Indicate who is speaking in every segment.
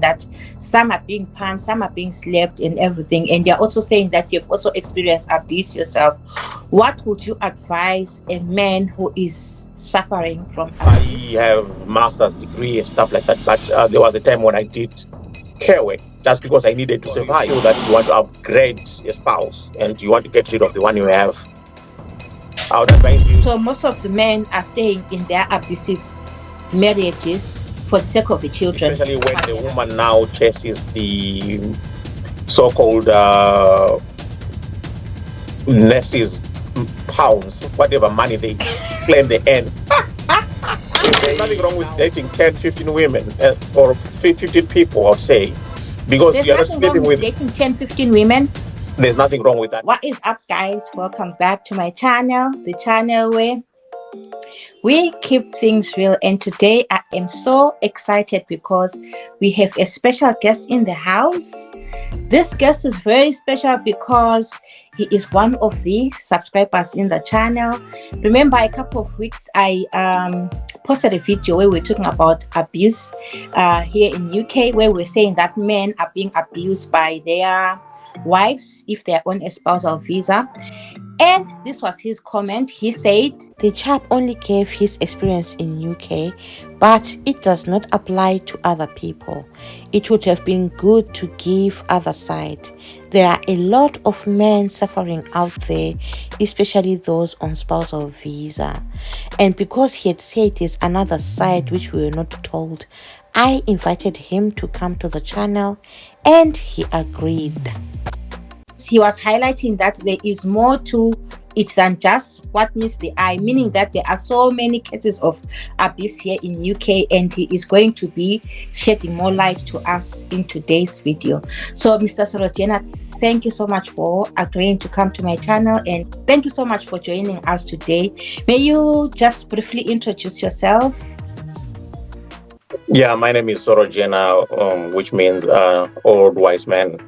Speaker 1: that some are being punched, some are being slapped and everything, and you're also saying that you've also experienced abuse yourself. What would you advise a man who is suffering from abuse?
Speaker 2: I have master's degree and stuff like that, but there was a time when I did care work just because I needed to survive. So that you want to upgrade your spouse and you want to get rid of the one you have. I would advise you.
Speaker 1: So most of the men are staying in their abusive marriages for the sake of the children.
Speaker 2: Especially when the woman now chases the so-called nurses pounds, whatever money they claim they earn. There's nothing wrong with dating 10, 15 women or 15 people, I'll say. Because
Speaker 1: There's
Speaker 2: you're not
Speaker 1: nothing wrong
Speaker 2: sleeping
Speaker 1: with
Speaker 2: with
Speaker 1: dating 10, 15 women.
Speaker 2: There's nothing wrong with that.
Speaker 1: What is up, guys? Welcome back to my channel, the channel where we keep things real. And today I am so excited because we have a special guest in the house. This guest is very special because he is one of the subscribers in the channel. Remember, a couple of weeks I posted a video where we're talking about abuse here in UK, where we're saying that men are being abused by their wives if they're on a spousal visa. And this was his comment. He said the chap only gave his experience in UK, but it does not apply to other people. It would have been good to give other side. There are a lot of men suffering out there, especially those on spousal visa. And because he had said there's another side which we were not told, I invited him to come to the channel and he agreed. He was highlighting that there is more to it than just what meets the eye, meaning that there are so many cases of abuse here in UK, and he is going to be shedding more light to us in today's video. So Mr. Sorojena, thank you so much for agreeing to come to my channel, and thank you so much for joining us today. May you just briefly introduce yourself?
Speaker 2: Yeah, my name is Sorojena, which means old wise man.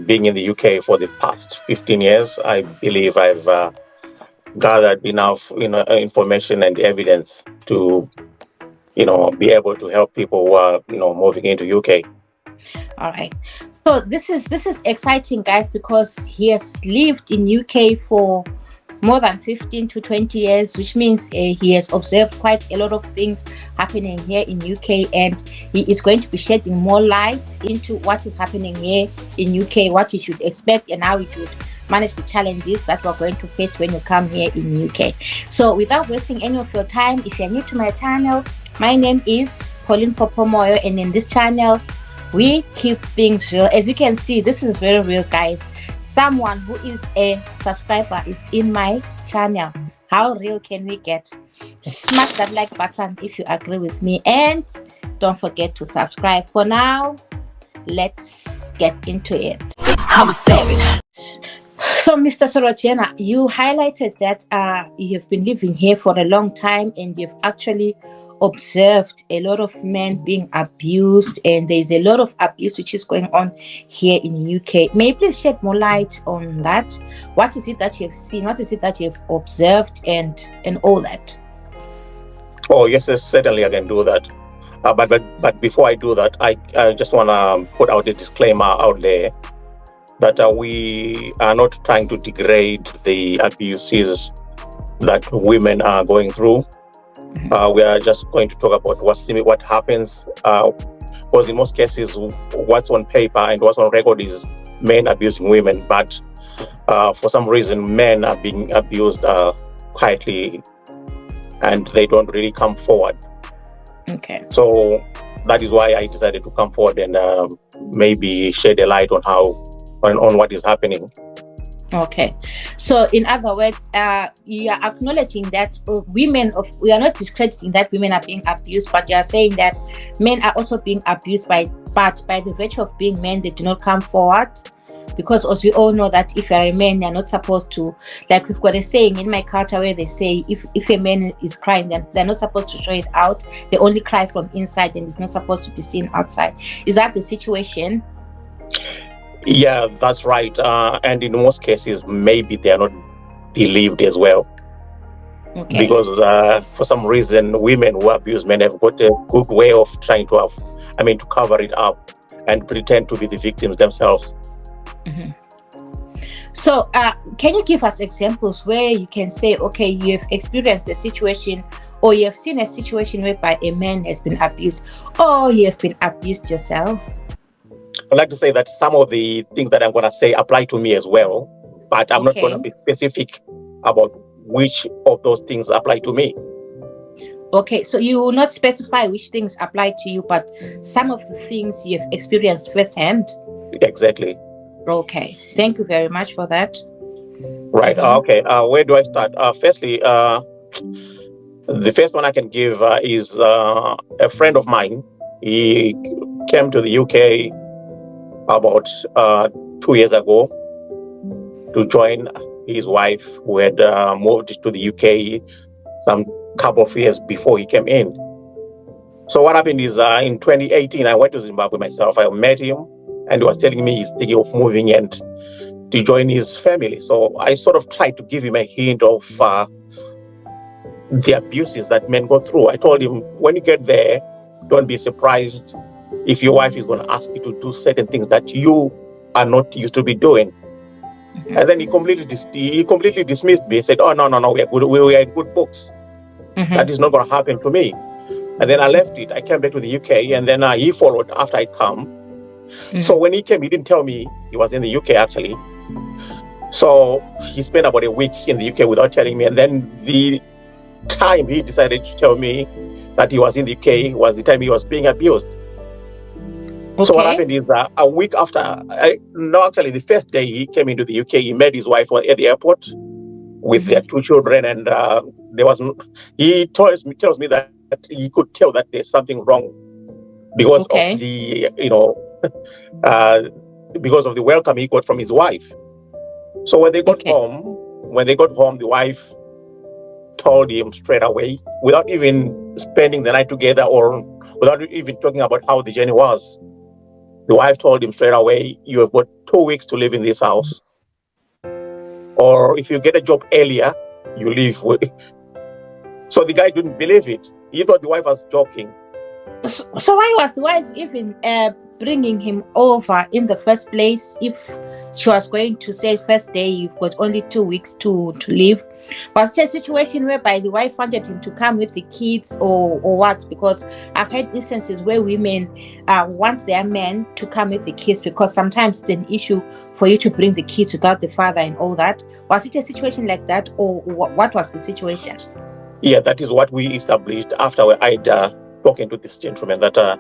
Speaker 2: Being in the UK for the past 15 years, I believe I've gathered enough information and evidence to be able to help people who are moving into UK.
Speaker 1: All right, so this is exciting, guys, because he has lived in UK for more than 15 to 20 years, which means he has observed quite a lot of things happening here in UK, and he is going to be shedding more light into what is happening here in UK, what you should expect, and how you should manage the challenges that we're going to face when you come here in UK. So without wasting any of your time, if you're new to my channel, my name is Pauline Popomoyo, and in this channel we keep things real. As you can see, this is very real, guys. Someone who is a subscriber is in my channel. How real can we get? Smash that like button if you agree with me, and don't forget to subscribe. For now, let's get into it. I'm a savage. So Mr. Sorojena, you highlighted that you have been living here for a long time, and you've actually observed a lot of men being abused, and there's a lot of abuse which is going on here in UK. May you please shed more light on that? What is it that you have seen? What is it that you have observed, and all that?
Speaker 2: Oh yes, certainly I can do that. But before I do that, I just want to put out a disclaimer out there that we are not trying to degrade the abuses that women are going through. We are just going to talk about what happens, because in most cases what's on paper and what's on record is men abusing women, but for some reason men are being abused quietly and they don't really come forward.
Speaker 1: Okay.
Speaker 2: So that is why I decided to come forward and maybe shed a light on on what is happening.
Speaker 1: Okay, so in other words, you are acknowledging that we are not discrediting that women are being abused, but you are saying that men are also being abused but by the virtue of being men, they do not come forward. Because as we all know that if you're a man, you're not supposed to, like we've got a saying in my culture where they say if a man is crying, then they're not supposed to show it out. They only cry from inside and it's not supposed to be seen outside. Is that the situation?
Speaker 2: Yeah, that's right. And in most cases, maybe they are not believed as well. Okay. Because for some reason, women who abuse men have got a good way of trying to to cover it up and pretend to be the victims themselves.
Speaker 1: Mm-hmm. So, can you give us examples where you can say, okay, you have experienced a situation or you have seen a situation whereby a man has been abused or you have been abused yourself?
Speaker 2: I'd like to say that some of the things that I'm going to say apply to me as well, but I'm not going to be specific about which of those things apply to me.
Speaker 1: Okay, so you will not specify which things apply to you, but some of the things you have experienced firsthand.
Speaker 2: Exactly.
Speaker 1: Okay, thank you very much for that.
Speaker 2: Right. Okay. Where do I start? Firstly, the first one I can give is a friend of mine. He came to the UK about 2 years ago to join his wife, who had moved to the UK some couple of years before he came in. So what happened is in 2018, I went to Zimbabwe myself. I met him, and he was telling me he's thinking of moving and to join his family. So I sort of tried to give him a hint of the abuses that men go through. I told him, when you get there, don't be surprised if your wife is going to ask you to do certain things that you are not used to be doing. Mm-hmm. And then he completely dismissed me. He said, "Oh, no, we are good. We are in good books. Mm-hmm. That is not going to happen to me." And then I left it. I came back to the UK, and then he followed after I'd come. Mm-hmm. So when he came, he didn't tell me he was in the UK, actually. So he spent about a week in the UK without telling me. And then the time he decided to tell me that he was in the UK was the time he was being abused. Okay. So what happened is a week after, actually the first day he came into the UK, he met his wife at the airport with mm-hmm. their 2 children, and he tells me that he could tell that there's something wrong because of the because of the welcome he got from his wife. So when they got home, the wife told him straight away, without even spending the night together or without even talking about how the journey was. The wife told him straight away, "You have got 2 weeks to live in this house. Or if you get a job earlier, you leave." So the guy didn't believe it. He thought the wife was joking.
Speaker 1: So why was the wife even bringing him over in the first place if she was going to say first day you've got only 2 weeks to leave? Was it a situation whereby the wife wanted him to come with the kids or what? Because I've had instances where women want their men to come with the kids because sometimes it's an issue for you to bring the kids without the father and all that. Was it a situation like that, or what was the situation?
Speaker 2: Yeah, that is what we established after I'd spoken to this gentleman, that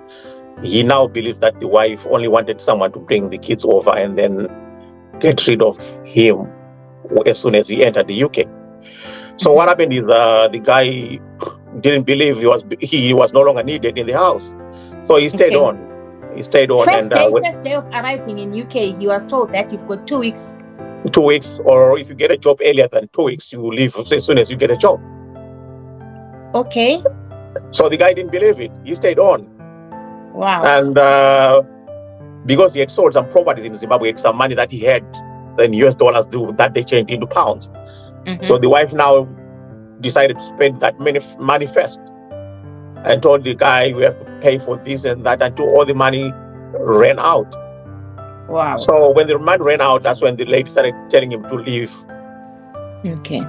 Speaker 2: he now believes that the wife only wanted someone to bring the kids over and then get rid of him as soon as he entered the UK. So what happened is the guy didn't believe he was no longer needed in the house. So he stayed on. He stayed on.
Speaker 1: First day of arriving in UK, he was told that you've got 2 weeks.
Speaker 2: 2 weeks, or if you get a job earlier than 2 weeks, you leave as soon as you get a job.
Speaker 1: Okay.
Speaker 2: So the guy didn't believe it. He stayed on.
Speaker 1: Wow.
Speaker 2: And because he had sold some properties in Zimbabwe, some money that he had in US dollars that they changed into pounds. Mm-hmm. So the wife now decided to spend that money first and told the guy, "We have to pay for this and that," until all the money ran out.
Speaker 1: Wow.
Speaker 2: So when the money ran out, that's when the lady started telling him to leave.
Speaker 1: Okay.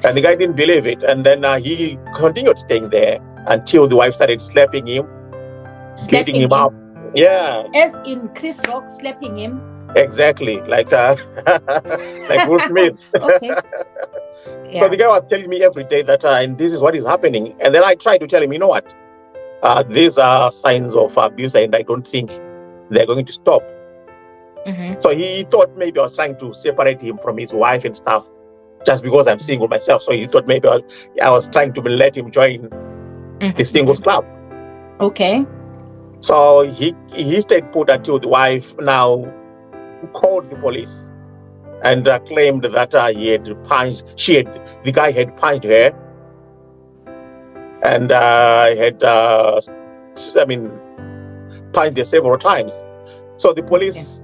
Speaker 2: And the guy didn't believe it. And then he continued staying there until the wife started slapping him, beating him up. Yeah.
Speaker 1: As in Chris Rock slapping him?
Speaker 2: Exactly. Like like Will Smith.
Speaker 1: Okay. Yeah.
Speaker 2: So the guy was telling me every day that and this is what is happening. And then I tried to tell him, you know what? These are signs of abuse and I don't think they're going to stop. Mm-hmm. So he thought maybe I was trying to separate him from his wife and stuff just because I'm single myself. So he thought maybe I was trying to let him join the singles club.
Speaker 1: Okay.
Speaker 2: So he stayed put until the wife now called the police and claimed that the guy had punched her and punched her several times. So the police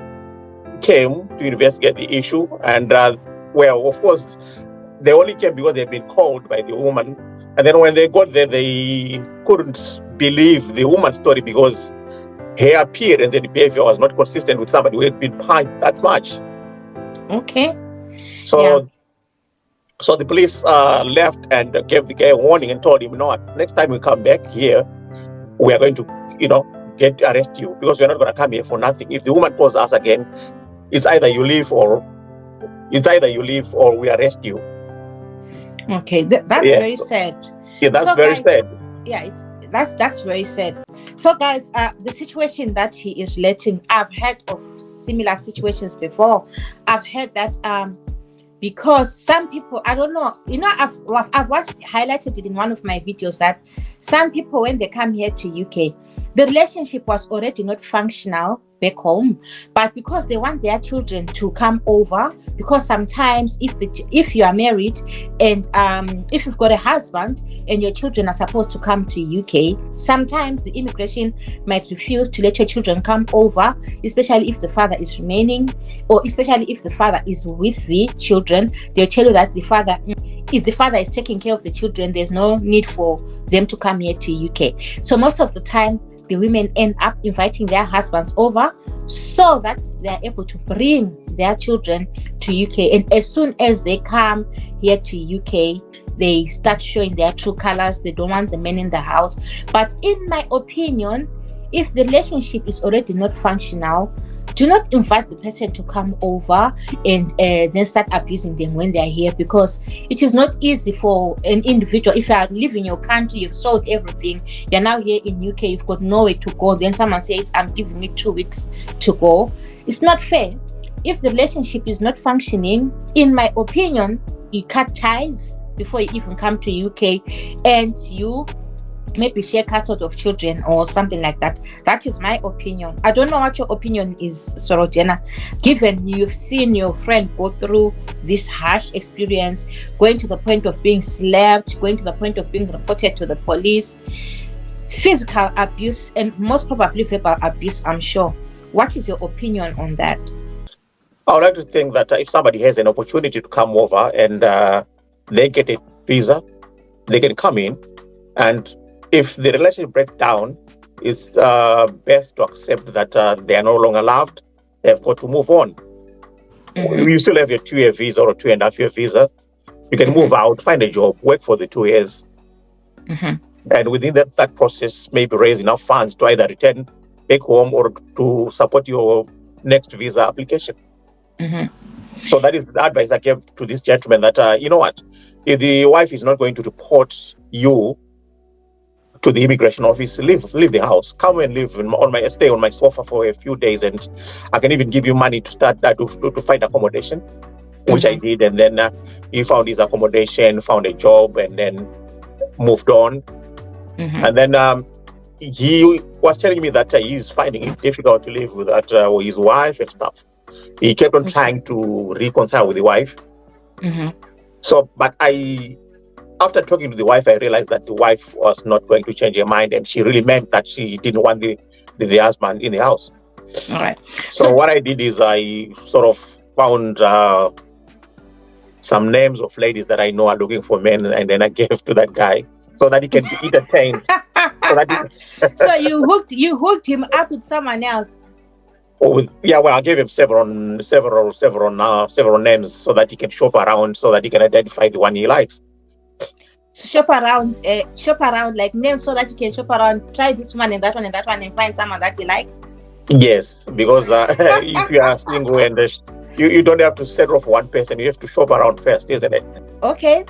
Speaker 2: came to investigate the issue, and of course, they only came because they'd been called by the woman. And then when they got there, they couldn't believe the woman's story because her appearance and behavior was not consistent with somebody who had been punched that much.
Speaker 1: Okay.
Speaker 2: So,
Speaker 1: Yeah.
Speaker 2: so the police left and gave the guy a warning and told him, you know what, next time we come back here, we are going to, arrest you, because we're not going to come here for nothing. If the woman calls us again, it's either you leave or we arrest you.
Speaker 1: Okay, that's very sad.
Speaker 2: Yeah, that's very sad.
Speaker 1: Yeah, that's very sad. So guys, the situation that he is letting, I've heard of similar situations before. I've heard that because some people, I don't know, I've once highlighted it in one of my videos that some people, when they come here to UK, the relationship was already not functional back home, but because they want their children to come over, because sometimes if you are married and if you've got a husband and your children are supposed to come to UK, sometimes the immigration might refuse to let your children come over, especially if the father is remaining, or especially if the father is with the children. They'll tell you that if the father is taking care of the children, there's no need for them to come here to UK. So most of the time the women end up inviting their husbands over so that they are able to bring their children to UK. And as soon as they come here to UK, they start showing their true colors. They don't want the men in the house. But in my opinion, if the relationship is already not functional, do not invite the person to come over and then start abusing them when they are here, because it is not easy for an individual. If you are living in your country, you've sold everything, you're now here in UK, you've got nowhere to go, then someone says, I'm giving you 2 weeks to go. It's not fair. If the relationship is not functioning, in my opinion, you cut ties before you even come to UK, and you maybe share custody of children or something like that. That is my opinion. I don't know what your opinion is, Sorojena, given you've seen your friend go through this harsh experience, going to the point of being slapped, going to the point of being reported to the police, physical abuse, and most probably verbal abuse, I'm sure. What is your opinion on that?
Speaker 2: I would like to think that if somebody has an opportunity to come over and they get a visa, they can come in, and if the relationship breaks down, it's best to accept that they are no longer loved. They've got to move on. Mm-hmm. You still have your 2-year visa or 2.5-year visa. You can move out, find a job, work for the 2 years. Mm-hmm. And within that process, maybe raise enough funds to either return back home or to support your next visa application. Mm-hmm. So that is the advice I gave to this gentleman, that, you know what, if the wife is not going to report you to the immigration office, leave the house, come and live stay on my sofa for a few days, and I can even give you money to start to find accommodation, which I did. And then he found his accommodation, found a job, and then moved on. Mm-hmm. And then he was telling me that he's finding it difficult to live with his wife and stuff. He kept on trying to reconcile with the wife. Mm-hmm. So, but after talking to the wife, I realized that the wife was not going to change her mind, and she really meant that she didn't want the husband in the house.
Speaker 1: All right.
Speaker 2: So what I did is I sort of found some names of ladies that I know are looking for men, and then I gave to that guy so that he can be entertained.
Speaker 1: So you hooked him up with someone else.
Speaker 2: I gave him several names so that he can shop around, so that he can identify the one he likes.
Speaker 1: Shop around like names, so that you can shop around, try this one and that one and that one, and find someone that he likes.
Speaker 2: Yes, because if you are single and you don't have to settle for one person, you have to shop around first, isn't it?
Speaker 1: Okay.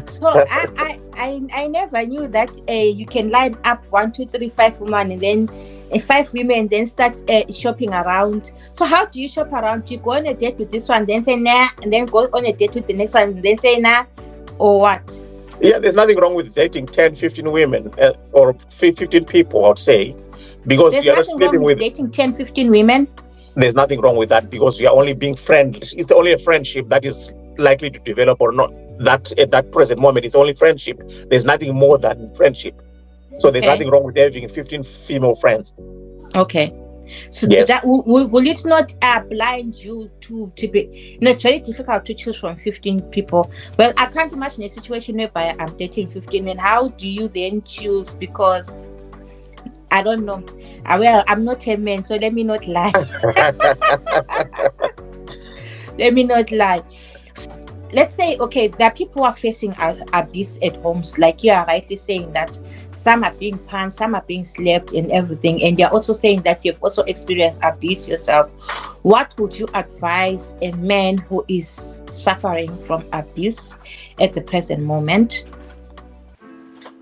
Speaker 1: So I never knew that you can line up 1, 2, 3, 5 women, and then 5 women, then start shopping around. So how do you shop around? Do you go on a date with this one, then say nah, and then go on a date with the next one, and then say nah, or what?
Speaker 2: Yeah, there's nothing wrong with dating 10, 15 women or 15 people, I would say. Because
Speaker 1: there's nothing wrong with dating 10, 15 women?
Speaker 2: There's nothing wrong with that, because you are only being friendly. It's only a friendship that is likely to develop or not. That at that present moment, it's only friendship. There's nothing more than friendship. So there's nothing wrong with having 15 female friends.
Speaker 1: Okay. So
Speaker 2: yes.
Speaker 1: That will it not blind you to be? It's very difficult to choose from 15 people. Well, I can't imagine a situation whereby I'm dating 15 men. How do you then choose? Because I don't know. Well, I'm not a man, so let me not lie. Let me not lie. Let's say, okay, there are people who are facing abuse at homes, like you are rightly saying that some are being punched, some are being slapped and everything, and you're also saying that you've also experienced abuse yourself. What would you advise a man who is suffering from abuse at the present moment?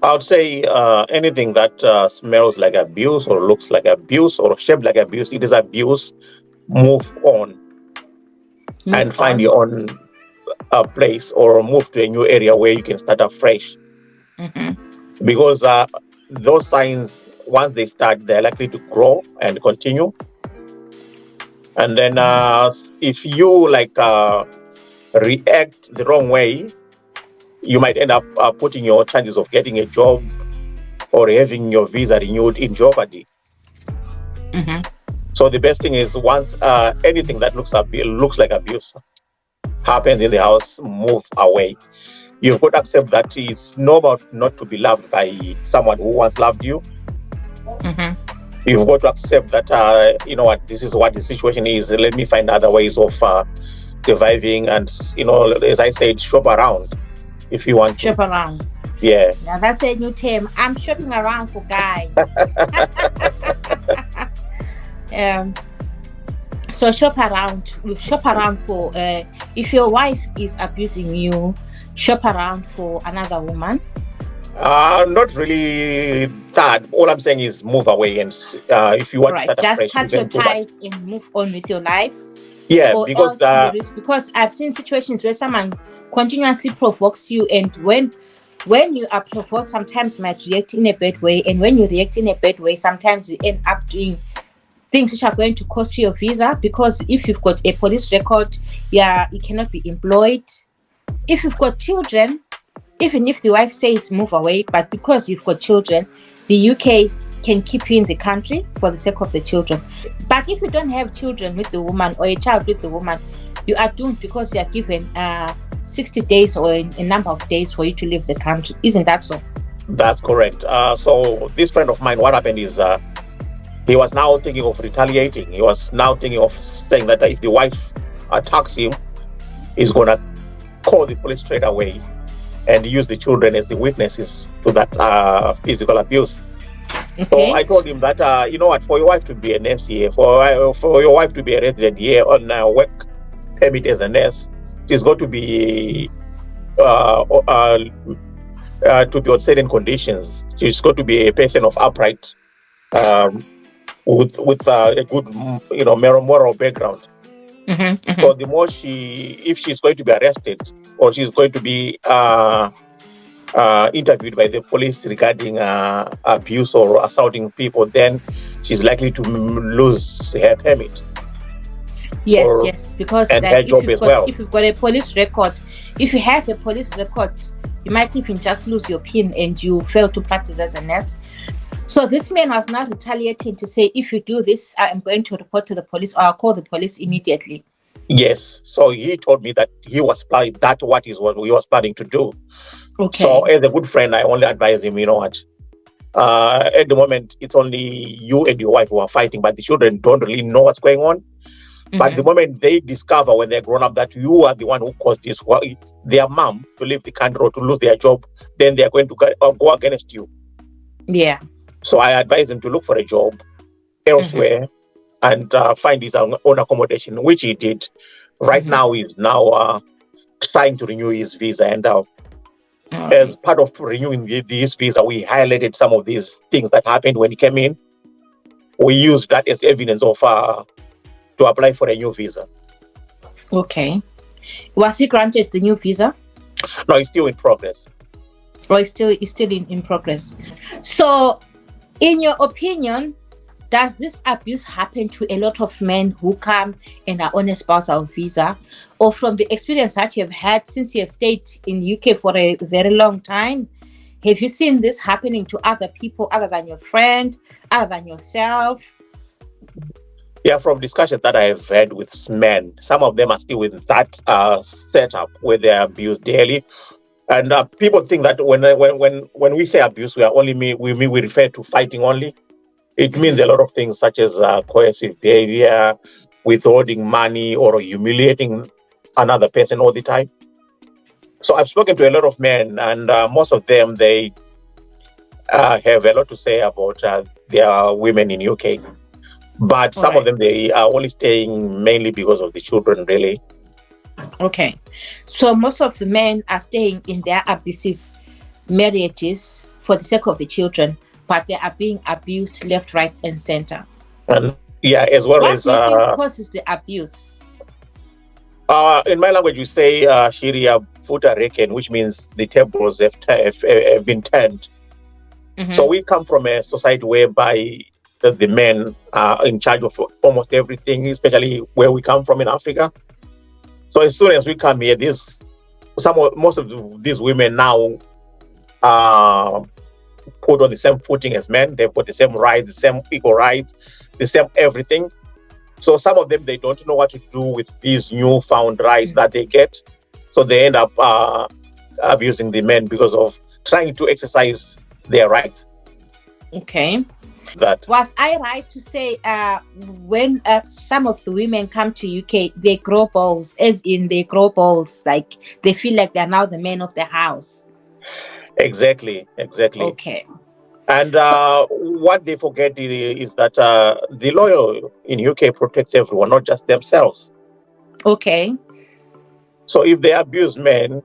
Speaker 2: I would say anything that smells like abuse or looks like abuse or shaped like abuse, it is abuse. Move on and find your own place or move to a new area where you can start afresh. Because those signs, once they start, they're likely to grow and continue. And then if you react the wrong way, you might end up putting your chances of getting a job or having your visa renewed in jeopardy. So the best thing is, once anything that looks like abuse happens in the house, move away. You've got to accept that it's normal not to be loved by someone who once loved you. You've got to accept that, you know what, this is what the situation is. Let me find other ways of surviving. And, you know, as I said, shop around if you want to.
Speaker 1: Shop around.
Speaker 2: Yeah.
Speaker 1: Now that's a new term. I'm shopping around for guys. So shop around for if your wife is abusing you, shop around for another woman.
Speaker 2: Not really that. All I'm saying is move away, and if you want to start
Speaker 1: just
Speaker 2: afresh,
Speaker 1: cut your ties and move on with your life.
Speaker 2: Yeah,
Speaker 1: or because I've seen situations where someone continuously provokes you, and when you are provoked, sometimes you might react in a bad way, and when you react in a bad way, sometimes you end up doing things which are going to cost you your visa. Because if you've got a police record, you cannot be employed. If you've got children, even if the wife says move away, but because you've got children, the UK can keep you in the country for the sake of the children. But if you don't have children with the woman or a child with the woman, you are doomed, because you are given 60 days or a number of days for you to leave the country. Isn't that so?
Speaker 2: That's correct. So this friend of mine, what happened is he was now thinking of retaliating. He was now thinking of saying that if the wife attacks him, he's going to call the police straight away and use the children as the witnesses to that physical abuse. Okay. So I told him that, you know what, for your wife to be a nurse here, for your wife to be a resident here on work permit as a nurse, she's got to be to be on certain conditions. She's got to be a person of upright, with a good, you know, moral background. So the more if she's going to be arrested or she's going to be interviewed by the police regarding abuse or assaulting people, then she's likely to lose her permit.
Speaker 1: Yes, because
Speaker 2: and her job as well.
Speaker 1: If you've got a police record, if you have a police record, you might even just lose your PIN and you fail to practice as a nurse. So this man was not retaliating to say, if you do this, I am going to report to the police, or I'll call the police immediately.
Speaker 2: Yes. So he told me that he was planning, what he was planning to do.
Speaker 1: Okay.
Speaker 2: So as a good friend, I only advise him, you know what, at the moment, it's only you and your wife who are fighting, but the children don't really know what's going on. But the moment they discover when they're grown up that you are the one who caused this, their mom, to leave the country or to lose their job, then they're going to go against you.
Speaker 1: Yeah.
Speaker 2: So I advise him to look for a job elsewhere and find his own accommodation, which he did. Right now, he's now trying to renew his visa. And as part of renewing this visa, we highlighted some of these things that happened when he came in. We used that as evidence of to apply for a new visa.
Speaker 1: Okay. Was he granted the new visa?
Speaker 2: No, it's still in progress.
Speaker 1: Or it's still in progress. So, in your opinion, does this abuse happen to a lot of men who come and are on a spousal visa? Or from the experience that you've had since you have stayed in UK for a very long time, have you seen this happening to other people other than your friend, other than yourself?
Speaker 2: Yeah, from discussions that I have had with men, some of them are still with that setup where they are abused daily. And people think that when we say abuse, we refer to fighting only. It means a lot of things such as coercive behavior, withholding money, or humiliating another person all the time. So I've spoken to a lot of men, and most of them, they have a lot to say about their women in UK. But
Speaker 1: All
Speaker 2: some of
Speaker 1: right.
Speaker 2: them, they are only staying mainly because of the children, really.
Speaker 1: Okay. So most of the men are staying in their abusive marriages for the sake of the children, but they are being abused left, right, and center.
Speaker 2: And yeah, as well
Speaker 1: What
Speaker 2: as
Speaker 1: do you think causes the abuse?
Speaker 2: in my language, we say Shiria Futa Reken, which means the tables have been turned. So
Speaker 1: Mm-hmm.
Speaker 2: we come from a society whereby the men are in charge of almost everything, especially where we come from in Africa. So as soon as we come here, most of these women now are put on the same footing as men. They've got the same rights, the same equal rights, the same everything. So some of them, they don't know what to do with these newfound rights that they get. So they end up abusing the men because of trying to exercise their rights.
Speaker 1: Okay.
Speaker 2: That
Speaker 1: Was I right to say when some of the women come to UK, they grow balls, as in they grow balls, like they feel like they're now the men of the house?
Speaker 2: exactly, exactly.
Speaker 1: Okay.
Speaker 2: And what they forget is that the law in UK protects everyone, not just themselves.
Speaker 1: Okay.
Speaker 2: So if they abuse men,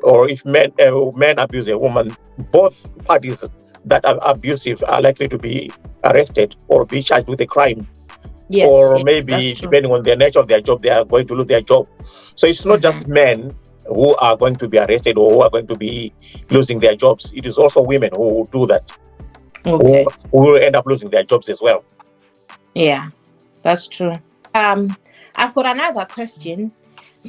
Speaker 2: or if men abuse a woman, both parties that are abusive are likely to be arrested or be charged with a crime,
Speaker 1: Yes,
Speaker 2: or
Speaker 1: yes, that's
Speaker 2: maybe
Speaker 1: true.
Speaker 2: depending on the nature of their job, they are going to lose their job. So it's not just
Speaker 1: Mm-hmm.
Speaker 2: men who are going to be arrested or who are going to be losing their jobs. It is also women who do that, who,
Speaker 1: Okay.
Speaker 2: who will end up losing their jobs as well.
Speaker 1: Yeah, that's true. I've got another question.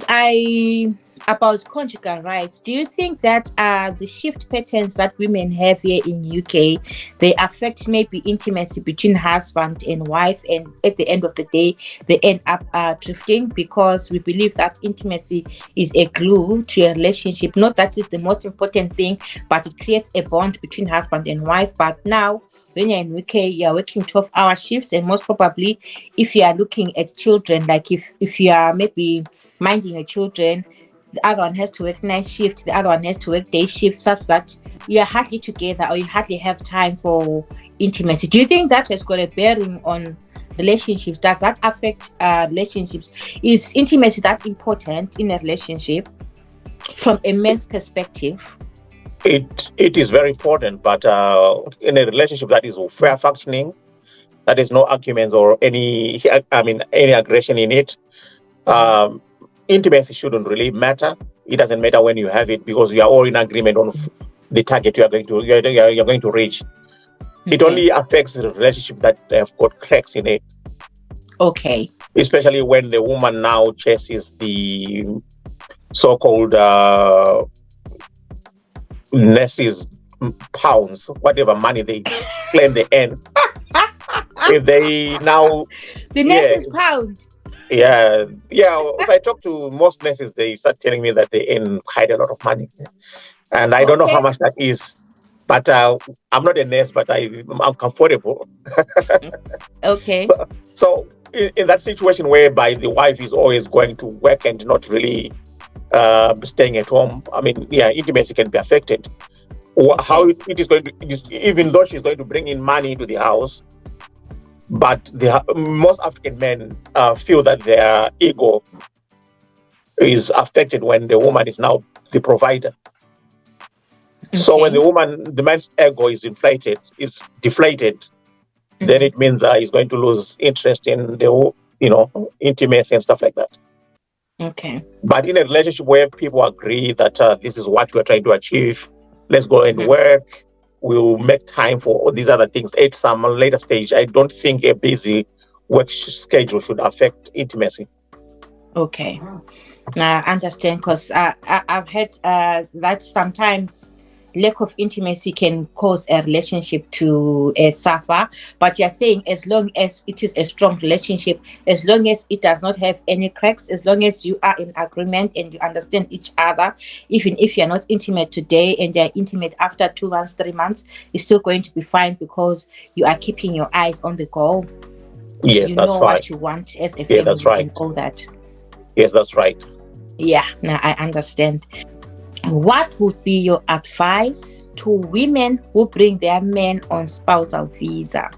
Speaker 1: I About conjugal rights. Do you think that the shift patterns that women have here in UK, they affect maybe intimacy between husband and wife, and at the end of the day they end up drifting, because we believe that intimacy is a glue to a relationship. Not that is the most important thing, but it creates a bond between husband and wife. But now when you're in UK, you're working 12-hour shifts, and most probably, if you are looking at children, like if you are maybe minding your children, the other one has to work night shift, the other one has to work day shift, such that you are hardly together or you hardly have time for intimacy. Do you think that has got a bearing on relationships? Does that affect relationships? Is intimacy that important in a relationship from a man's perspective?
Speaker 2: It is very important, but in a relationship that is fair functioning, that is no arguments or any aggression in it.
Speaker 1: Mm-hmm.
Speaker 2: Um, Intimacy shouldn't really matter. It doesn't matter when you have it because you are all in agreement on the target you're going to reach. It
Speaker 1: Okay.
Speaker 2: only affects the relationship that have got cracks in it,
Speaker 1: Okay.
Speaker 2: especially when the woman now chases the so-called nurses pounds, whatever money they claim they earn. If they now,
Speaker 1: The nest
Speaker 2: yeah,
Speaker 1: is pound.
Speaker 2: yeah. If I talk to most nurses, they start telling me that they earn quite a lot of money, and I don't know how
Speaker 1: Okay.
Speaker 2: much that is. But I'm not a nurse, but I'm comfortable.
Speaker 1: Okay.
Speaker 2: So in that situation whereby the wife is always going to work and not really staying at home, I mean, yeah, intimacy can be affected. How
Speaker 1: Okay.
Speaker 2: it is going to, even though she's going to bring in money into the house, but most African men feel that their ego is affected when the woman is now the provider. So when
Speaker 1: Okay.
Speaker 2: the man's ego is inflated, is deflated, then
Speaker 1: Mm-hmm.
Speaker 2: it means he's going to lose interest in the intimacy and stuff like that.
Speaker 1: Okay.
Speaker 2: But in a relationship where people agree that this is what we're trying to achieve, let's go and
Speaker 1: Mm-hmm.
Speaker 2: work. We'll make time for all these other things at some later stage. I don't think a busy work schedule should affect intimacy.
Speaker 1: Okay. I understand, because I've heard that sometimes lack of intimacy can cause a relationship to suffer. But you're saying as long as it is a strong relationship, as long as it does not have any cracks, as long as you are in agreement and you understand each other, even if you're not intimate today and you're intimate after 2 months, 3 months, it's still going to be fine because you are keeping your eyes on the goal.
Speaker 2: Yes,
Speaker 1: You
Speaker 2: that's
Speaker 1: know
Speaker 2: right.
Speaker 1: what you want as a
Speaker 2: Yeah, that's
Speaker 1: family
Speaker 2: right.
Speaker 1: and all that.
Speaker 2: Yes, that's right.
Speaker 1: Yeah, now I understand. What would be your advice to women who bring their men on spousal visa?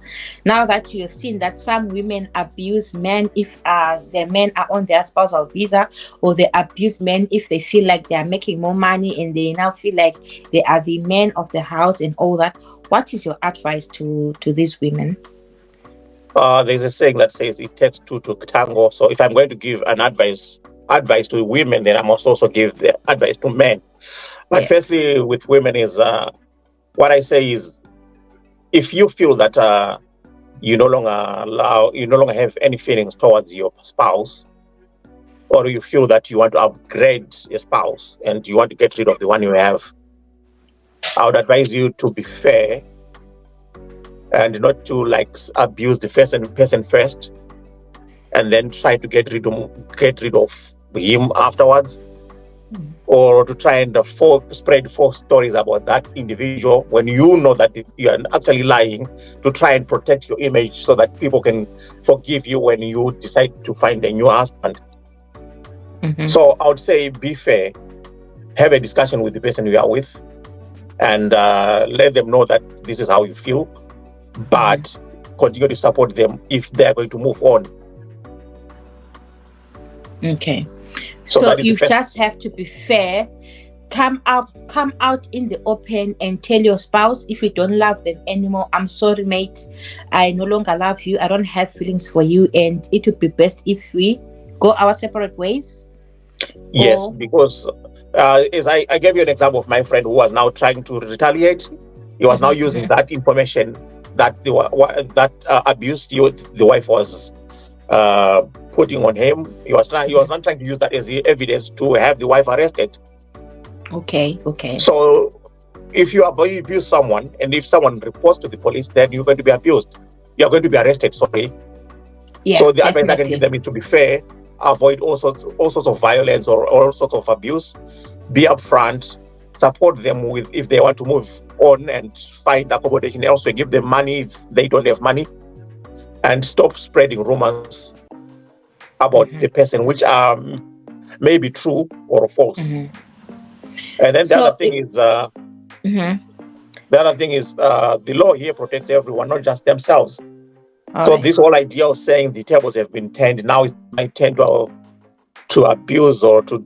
Speaker 1: Now that you have seen that some women abuse men if their men are on their spousal visa, or they abuse men if they feel like they are making more money and they now feel like they are the men of the house and all that. What is your advice to these women?
Speaker 2: There's a saying that says it takes two to tango. So if I'm going to give an advice to women, then I must also give the advice to men. But
Speaker 1: Yes.
Speaker 2: firstly, with women is what I say is, if you feel that you no longer have any feelings towards your spouse, or you feel that you want to upgrade your spouse and you want to get rid of the one you have, I would advise you to be fair and not to like abuse the person first, and then try to get rid of him afterwards, or to try and spread false stories about that individual when you know that you are actually lying, to try and protect your image so that people can forgive you when you decide to find a new husband.
Speaker 1: Mm-hmm.
Speaker 2: So I would say be fair, have a discussion with the person you are with, and let them know that this is how you feel, but continue to support them if they are going to move on.
Speaker 1: Okay.
Speaker 2: So
Speaker 1: So
Speaker 2: that is the
Speaker 1: you
Speaker 2: first.
Speaker 1: just have to be fair. Come out in the open and tell your spouse, if you don't love them anymore, I'm sorry, mate, I no longer love you, I don't have feelings for you, and it would be best if we go our separate ways.
Speaker 2: Yes,
Speaker 1: Or
Speaker 2: because as I gave you an example of my friend who was now trying to retaliate. He was now using that information that abuse the wife was uh, putting on him. He was not trying to use that as the evidence to have the wife arrested.
Speaker 1: okay.
Speaker 2: So if you abuse someone, and if someone reports to the police, then you're going to be abused. You're going to be arrested. Sorry.
Speaker 1: Yeah,
Speaker 2: So the advice I can give
Speaker 1: definitely.
Speaker 2: them is to be fair, avoid all sorts of violence or all sorts of abuse. Be upfront, support them with if they want to move on and find accommodation elsewhere. Give them money if they don't have money, and stop spreading rumors about the person, which are maybe true or false. And then the other
Speaker 1: So
Speaker 2: thing is,
Speaker 1: mhm.
Speaker 2: the law here protects everyone, not just themselves.
Speaker 1: All
Speaker 2: So
Speaker 1: right.
Speaker 2: this whole idea of saying the tables have been turned, now it's my turn to abuse or to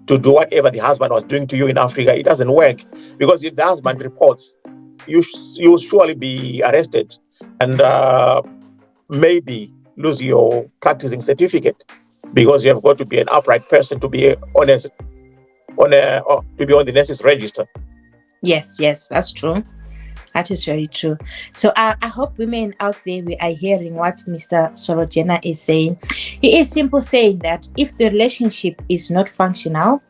Speaker 2: do whatever the husband was doing to you in Africa, it doesn't work, because if the husband reports, you'll surely be arrested, and maybe lose your practicing certificate, because you have got to be an upright person to be honest to be on the nurses register.
Speaker 1: Yes, that's true. That is very true. So I hope women out there we are hearing what Mr. Sorojena is saying. He is simply saying that if the relationship is not functional,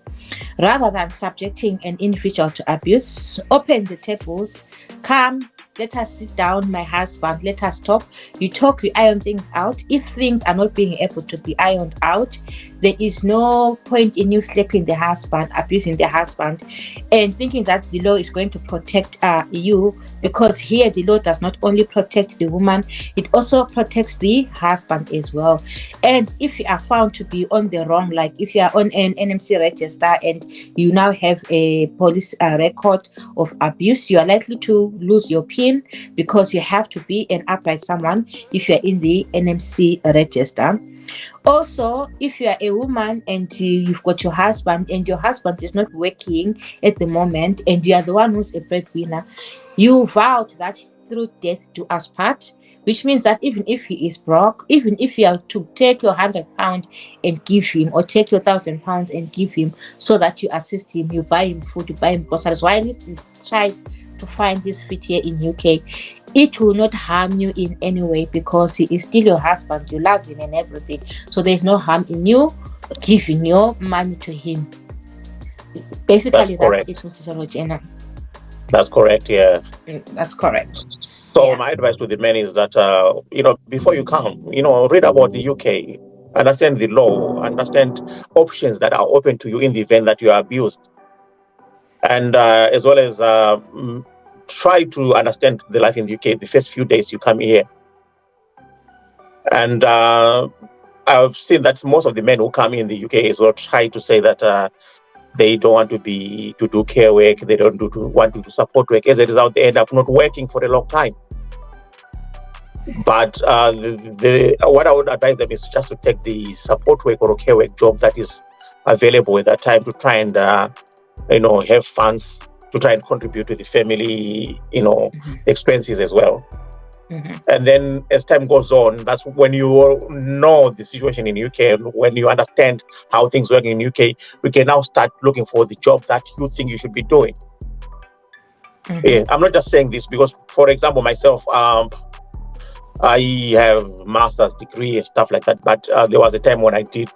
Speaker 1: rather than subjecting an individual to abuse, open the tables, come, let us sit down, my husband, let us talk. You talk, you iron things out. If things are not being able to be ironed out, there is no point in you slapping the husband, abusing the husband, and thinking that the law is going to protect you, because here the law does not only protect the woman, it also protects the husband as well. And if you are found to be on the wrong, like if you are on an NMC register and you now have a police record of abuse, you are likely to lose your PIN, because you have to be an upright someone if you're in the NMC register. Also, if you are a woman and you've got your husband and your husband is not working at the moment and you are the one who's a breadwinner, you vowed that through death do us part, which means that even if he is broke, even if you are to take your £100 and give him, or take your £1,000 and give him so that you assist him, you buy him food, you buy him groceries, while he tries to find his feet here in UK, it will not harm you in any way, because he is still your husband, you love him and everything. So there's no harm in you giving your money to him.
Speaker 2: That's
Speaker 1: Basically, that's it,
Speaker 2: correct.
Speaker 1: Mr. Sorojena.
Speaker 2: That's correct. Yeah.
Speaker 1: That's correct.
Speaker 2: So
Speaker 1: Yeah.
Speaker 2: my advice to the men is that before you come, read about the UK, understand the law, understand options that are open to you in the event that you are abused, and as well as try to understand the life in the UK the first few days you come here. And I've seen that most of the men who come in the UK as well try to say that they don't want to do care work, they don't want to do support work. As a result, they end up not working for a long time. But what I would advise them is just to take the support work or care work job that is available at that time to try and have funds to try and contribute to the family expenses as well. And then as time goes on, that's when you know the situation in UK, when you understand how things work in UK, we can now start looking for the job that you think you should be doing. Yeah, I'm not just saying this because, for example, myself, I have master's degree and stuff like that, but there was a time when I did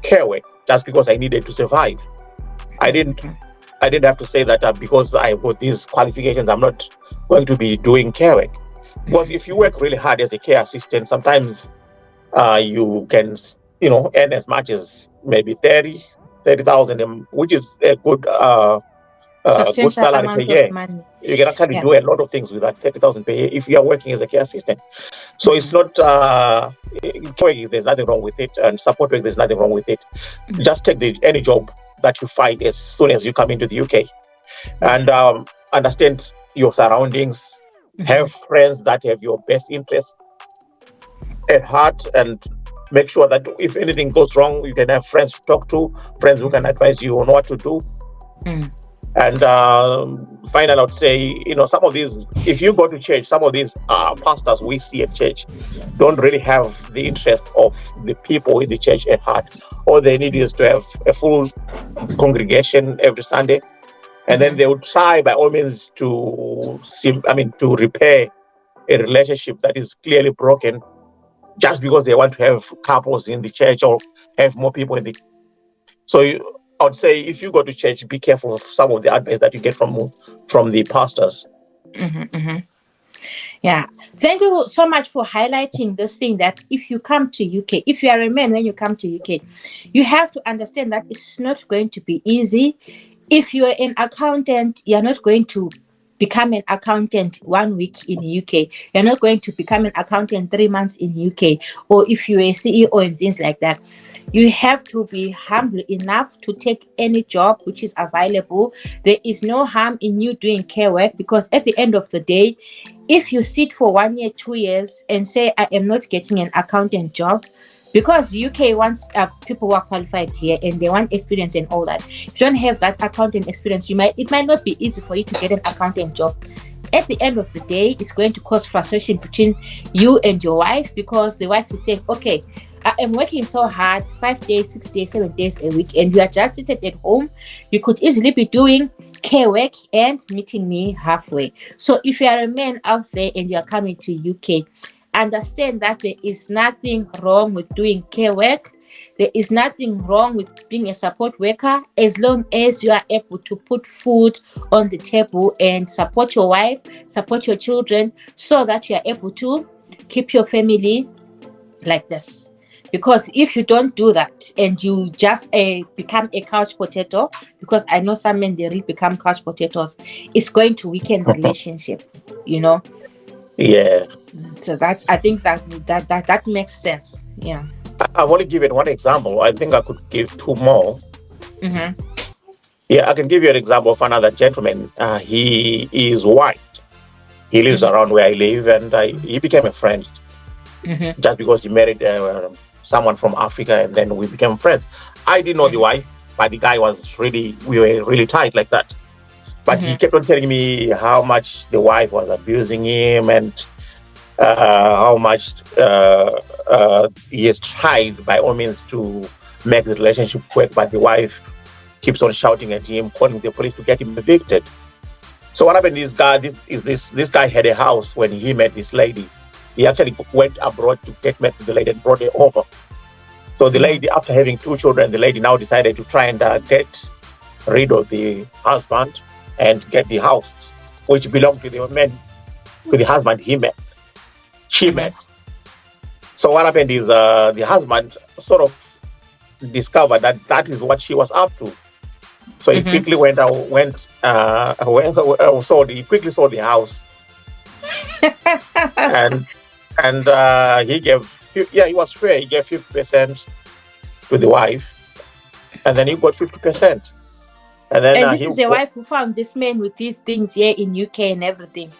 Speaker 2: care work just because I needed to survive. I didn't have to say that because I got these qualifications, I'm not going to be doing care work. Because if you work really hard as a care assistant, sometimes you can, earn as much as maybe 30,000, which is a good
Speaker 1: Substantial
Speaker 2: salary per
Speaker 1: amount of
Speaker 2: year.
Speaker 1: money.
Speaker 2: You can actually
Speaker 1: Yeah.
Speaker 2: do a lot of things with that 30,000 per year if you are working as a care assistant. So it's not, there's nothing wrong with it, and support work, there's nothing wrong with it. Just take any job that you find as soon as you come into the UK, and understand your surroundings, have friends that have your best interests at heart, and make sure that if anything goes wrong, you can have friends to talk to, friends who can advise you on what to do. And finally, I would say, some of these, if you go to church, some of these pastors we see at church don't really have the interest of the people in the church at heart. All they need is to have a full congregation every Sunday, and then they would try by all means to repair a relationship that is clearly broken, just because they want to have couples in the church or have more people in the. So I would say, if you go to church, be careful of some of the advice that you get from the pastors.
Speaker 1: Yeah. Thank you so much for highlighting this thing that if you come to UK, if you are a man when you come to UK, you have to understand that it's not going to be easy. If you're an accountant, you're not going to become an accountant 1 week in UK. You're not going to become an accountant 3 months in UK. Or if you're a CEO and things like that. You have to be humble enough to take any job which is available. There is no harm in you doing care work, because at the end of the day, if you sit for 1 year, 2 years and say, I am not getting an accountant job, because UK wants people who are qualified here and they want experience and all that. If you don't have that accounting experience, it might not be easy for you to get an accounting job. At the end of the day, it's going to cause frustration between you and your wife, because the wife is saying, okay, I am working so hard 5 days, 6 days, 7 days a week, and you are just seated at home. You could easily be doing care work and meeting me halfway. So if you are a man out there and you are coming to UK, understand that there is nothing wrong with doing care work. There is nothing wrong with being a support worker, as long as you are able to put food on the table and support your wife, support your children, so that you are able to keep your family like this. Because if you don't do that and you just become a couch potato, because I know some men, they really become couch potatoes, it's going to weaken the relationship,
Speaker 2: Yeah.
Speaker 1: So I think that makes sense. Yeah.
Speaker 2: I've only given one example. I think I could give two more. Yeah, I can give you an example of another gentleman. He is white. He lives around where I live, and he became a friend just because he married someone from Africa, and then we became friends. I didn't know the wife, but the guy we were really tight like that. But he kept on telling me how much the wife was abusing him, and how much he has tried by all means to make the relationship work, but the wife keeps on shouting at him, calling the police to get him evicted. So what happened is, this guy had a house when he met this lady. He actually went abroad to get met with the lady and brought her over. So the lady, after having 2 children, the lady now decided to try and get rid of the husband and get the house. which belonged to the man, to the husband she met. So what happened is the husband sort of discovered that that is what she was up to. So he quickly he quickly sold the house, and he gave, he was fair. He gave 50% to the wife, and then he got 50%. And then
Speaker 1: And this is a wife who found this man with these things here in UK and everything.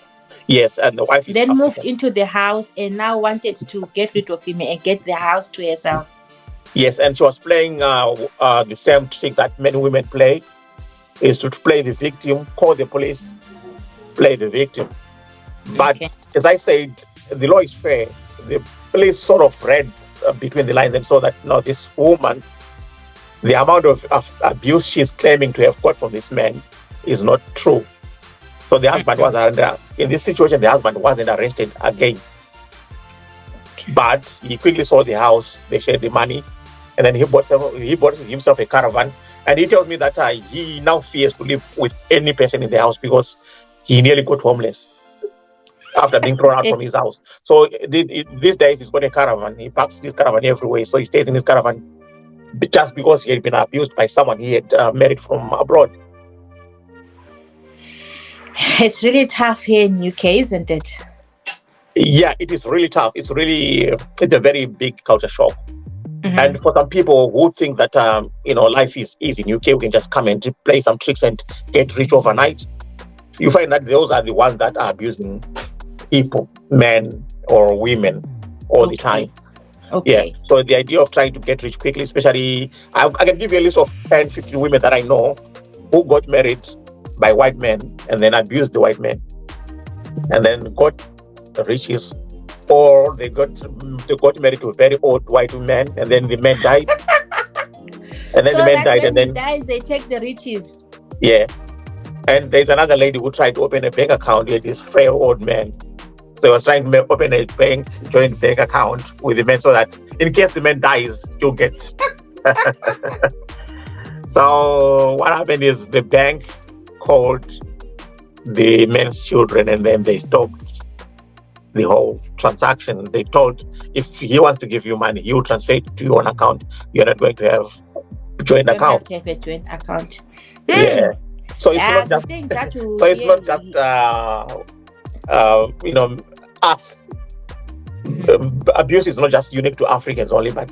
Speaker 2: Yes, and the wife is
Speaker 1: then
Speaker 2: African.
Speaker 1: moved into the house and now wanted to get rid of him and get the house to herself.
Speaker 2: Yes, and she was playing the same trick that many women play, is to play the victim, call the police, play the victim. But as I said, the law is fair. The police sort of read between the lines and saw that, no, this woman, the amount of abuse she's claiming to have got from this man is not true. So the husband was in this situation, the husband wasn't arrested again. But he quickly sold the house, they shared the money, and then he bought himself a caravan. And he tells me that he now fears to live with any person in the house because he nearly got homeless after being thrown out from his house. So these days he's got a caravan. He parks this caravan everywhere. So he stays in his caravan just because he had been abused by someone he had married from abroad.
Speaker 1: It's really tough here in UK, isn't it?
Speaker 2: Yeah, it is really tough. It's a very big culture shock. And for some people who think that life is easy in UK, we can just come and play some tricks and get rich overnight, you find that those are the ones that are abusing people, men or women, all the time.
Speaker 1: Okay.
Speaker 2: Yeah. So the idea of trying to get rich quickly, especially, I can give you a list of 10, 15 women that I know who got married by white men and then abused the white men and then got riches, or they got married to a very old white man and then the man died. And then
Speaker 1: so
Speaker 2: the man died and then
Speaker 1: he dies, they take the riches.
Speaker 2: Yeah. And there's another lady who tried to open a bank account with this frail old man. So he was trying to open a joint bank account with the man so that in case the man dies, you'll get. So what happened is the bank called the man's children and then they stopped the whole transaction. They told if he wants to give you money, he will transfer it to your own account. You're not going to have a joint account.
Speaker 1: Have a joint account.
Speaker 2: Yeah. So it's not just. So it's not just us. Abuse is not just unique to Africans only, but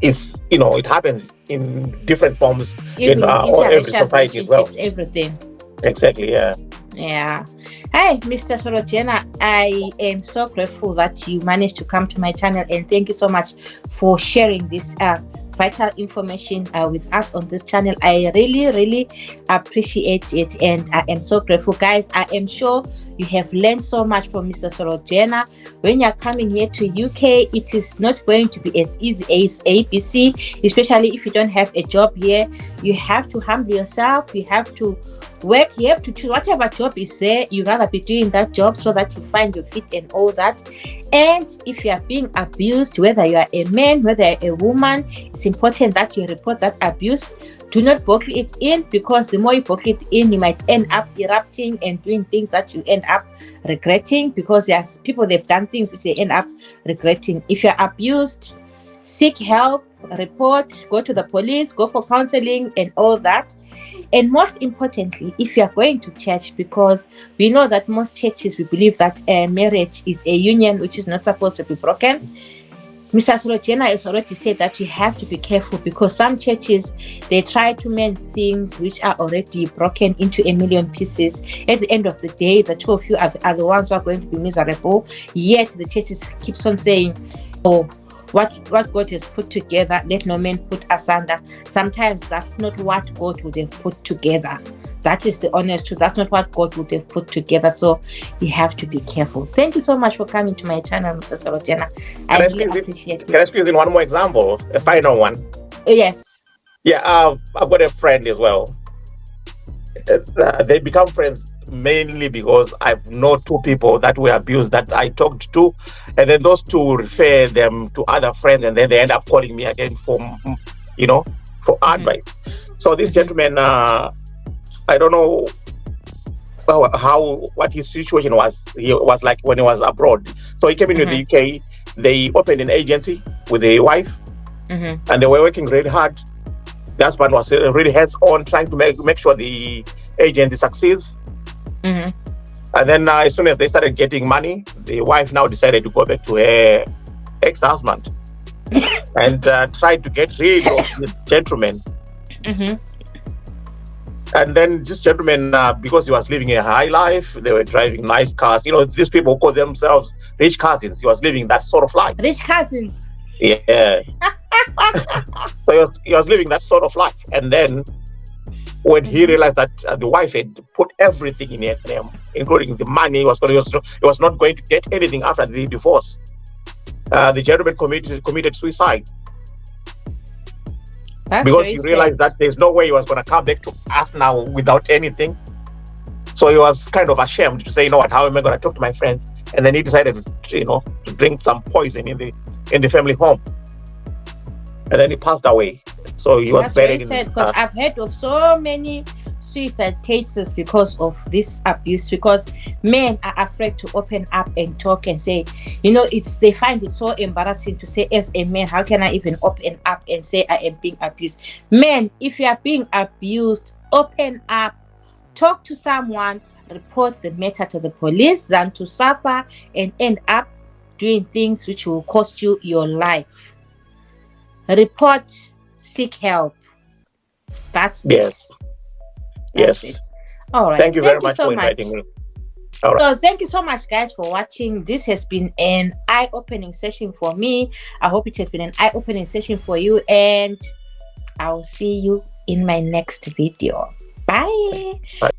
Speaker 2: it's it happens in different forms in every society as well.
Speaker 1: Everything.
Speaker 2: Exactly. Yeah.
Speaker 1: Yeah. Hi, Mr. Sorojena. I am so grateful that you managed to come to my channel, and thank you so much for sharing this vital information with us on this channel. I really appreciate it, and I am so grateful. Guys, I am sure you have learned so much from Mr. Sorojena. When you're coming here to UK, it is not going to be as easy as ABC, especially if you don't have a job here. You have to humble yourself, you have to work, you have to choose whatever job is there. You'd rather be doing that job so that you find your feet and all that. And if you are being abused, whether you are a man, whether you're a woman, it's important that you report that abuse. Do not bottle it in, because the more you bottle it in, you might end up erupting and doing things that you end up regretting, because there's people, they've done things which they end up regretting. If you're abused, seek help, report, go to the police, go for counseling and all that. And most importantly, if you are going to church, because we know that most churches, we believe that marriage is a union which is not supposed to be broken. Mr. Sorojena has already said that you have to be careful, because some churches, they try to mend things which are already broken into a million pieces. At the end of the day, the two of you are the ones who are going to be miserable. Yet the churches keeps on saying, oh, what God has put together, let no man put asunder. Sometimes that's not what God would have put together. That is the honest truth. That's not what God would have put together. So you have to be careful. Thank you so much for coming to my channel, Mr. Sorojena. I really appreciate it.
Speaker 2: Can I squeeze in one more example? A final one?
Speaker 1: Yes.
Speaker 2: Yeah, I've got a friend as well. They become friends mainly because I know two people that were abused that I talked to, and then those two refer them to other friends, and then they end up calling me again for advice. So this gentleman, I don't know how what his situation was. He was like when he was abroad. So he came into the UK. They opened an agency with the wife, and they were working really hard. The husband was really hands on, trying to make sure the agency succeeds. And then as soon as they started getting money, the wife now decided to go back to her ex-husband and tried to get rid of the gentleman. And then this gentleman, because he was living a high life, they were driving nice cars. You know, these people call themselves rich cousins. He was living that sort of life.
Speaker 1: Rich cousins.
Speaker 2: Yeah. So he was living that sort of life. And then when he realized that the wife had put everything in her name, including the money, he was not going to get anything after the divorce. The gentleman committed suicide. Because he realized that there's no way he was going to come back to us now without anything. So he was kind of ashamed to say, you know what, how am I going to talk to my friends? And then he decided to drink some poison in the family home. And then he passed away. So he was buried in.
Speaker 1: Because I've heard of so many suicide cases because of this abuse, because men are afraid to open up and talk and say, they find it so embarrassing to say, as a man, how can I even open up and say I am being abused? Men, if you are being abused, open up, talk to someone, report the matter to the police, than to suffer and end up doing things which will cost you your life. Report, seek help. That's
Speaker 2: yes.
Speaker 1: That's
Speaker 2: yes.
Speaker 1: it. All right.
Speaker 2: Thank you very much for inviting me. All right.
Speaker 1: So thank you so much, guys, for watching. This has been an eye-opening session for me. I hope it has been an eye-opening session for you, and I will see you in my next video. Bye.
Speaker 2: Bye.